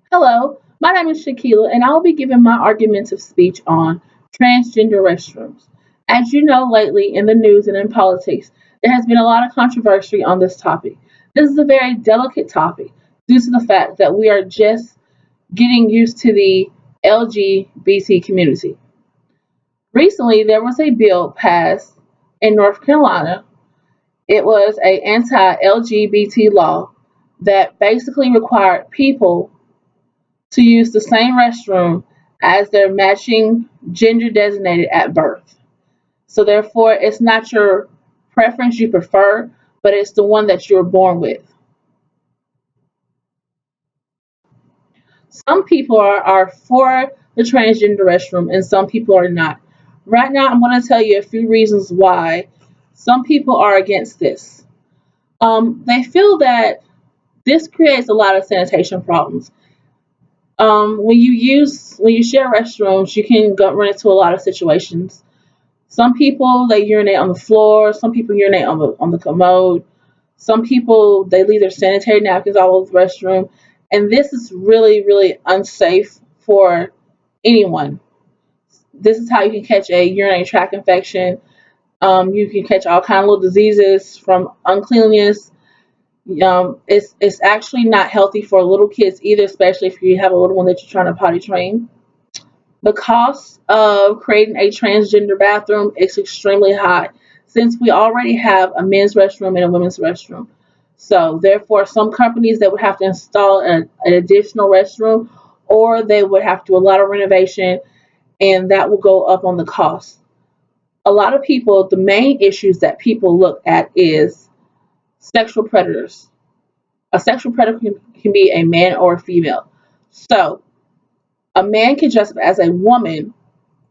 Hello, my name is Shakila, and I will be giving my argumentative speech on transgender restrooms. As you know, lately in the news and in politics, there has been a lot of controversy on this topic. This is a very delicate topic due to the fact that we are just getting used to the LGBT community. Recently, there was a bill passed in North Carolina. It was a anti-LGBT law that basically required people to use the same restroom as their matching gender designated at birth. So therefore, it's not your preference you prefer, but it's the one that you're born with. Some people are for the transgender restroom and some people are not. Right now, I'm going to tell you a few reasons why some people are against this. They feel that this creates a lot of sanitation problems. When you share restrooms, you can run into a lot of situations. Some people they urinate on the floor. Some people urinate on the commode. Some people they leave their sanitary napkins all over the restroom, and this is really unsafe for anyone. This is how you can catch a urinary tract infection. You can catch all kind of little diseases from uncleanliness. It's actually not healthy for little kids either, especially if you have a little one that you're trying to potty train. The cost of creating a transgender bathroom is extremely high since we already have a men's restroom and a women's restroom. So, therefore, some companies that would have to install an additional restroom or they would have to do a lot of renovation and that will go up on the cost. A lot of people, the main issues that people look at is sexual predators. A sexual predator can be a man or a female. So, a man can dress up as a woman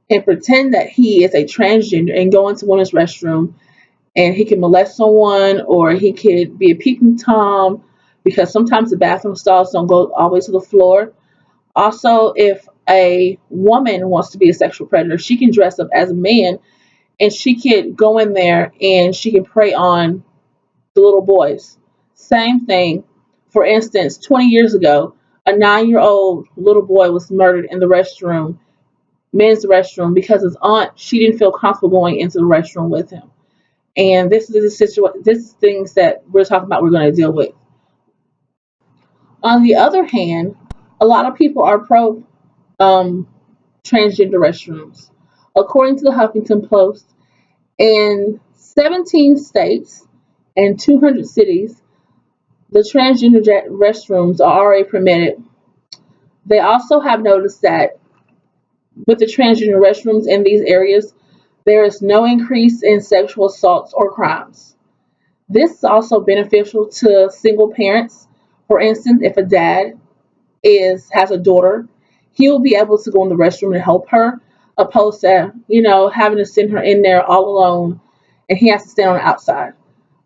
and pretend that he is a transgender and go into women's restroom and he can molest someone or he could be a peeping tom because sometimes the bathroom stalls don't go all the way to the floor. Also, if a woman wants to be a sexual predator, she can dress up as a man and she could go in there and she can prey on the little boys. Same thing. For instance, 20 years ago, a 9-year-old little boy was murdered in the restroom, men's restroom, because his aunt she didn't feel comfortable going into the restroom with him. And this is a situation. This is things that we're talking about. We're going to deal with. On the other hand, a lot of people are pro um, transgender restrooms. According to the Huffington Post, in 17 states and 200 cities, the transgender restrooms are already permitted. They also have noticed that with the transgender restrooms in these areas, there is no increase in sexual assaults or crimes. This is also beneficial to single parents. For instance, if a dad has a daughter, he will be able to go in the restroom and help her, opposed to having to send her in there all alone, and he has to stand on the outside.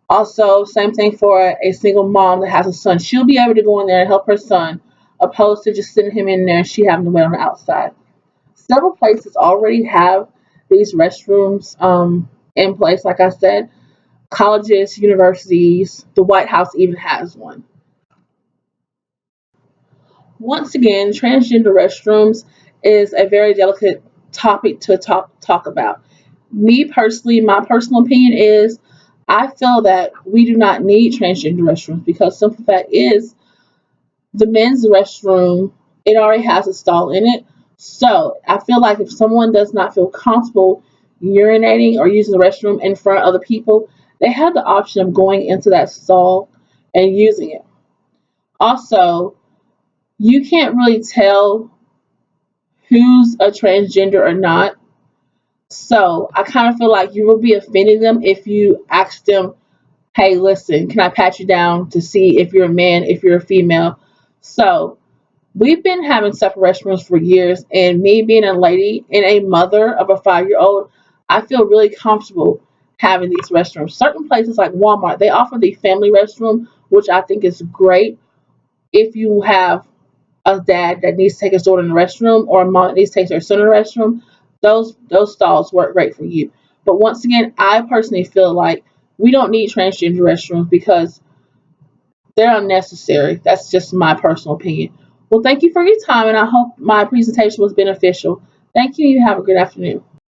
Also, same thing for a single mom that has a son. She'll be able to go in there and help her son, opposed to just sending him in there and she having to wait on the outside. Several places already have these restrooms in place. Like I said, colleges, universities, the White House even has one. Once again, transgender restrooms is a very delicate topic to talk about. Me personally, my personal opinion is I feel that we do not need transgender restrooms because simple fact is the men's restroom, it already has a stall in it. So I feel like if someone does not feel comfortable urinating or using the restroom in front of other people, they have the option of going into that stall and using it. Also, you can't really tell who's a transgender or not. So I kind of feel like you will be offending them if you ask them, hey, listen, can I pat you down to see if you're a man, if you're a female? So we've been having separate restrooms for years, and me being a lady and a mother of a 5-year-old, I feel really comfortable having these restrooms. Certain places like Walmart, they offer the family restroom, which I think is great if you have a dad that needs to take his daughter in the restroom or a mom that needs to take their son in the restroom. Those stalls work great for you. But once again, I personally feel like we don't need transgender restrooms because they're unnecessary. That's just my personal opinion. Well, thank you for your time, and I hope my presentation was beneficial. Thank you. You have a good afternoon.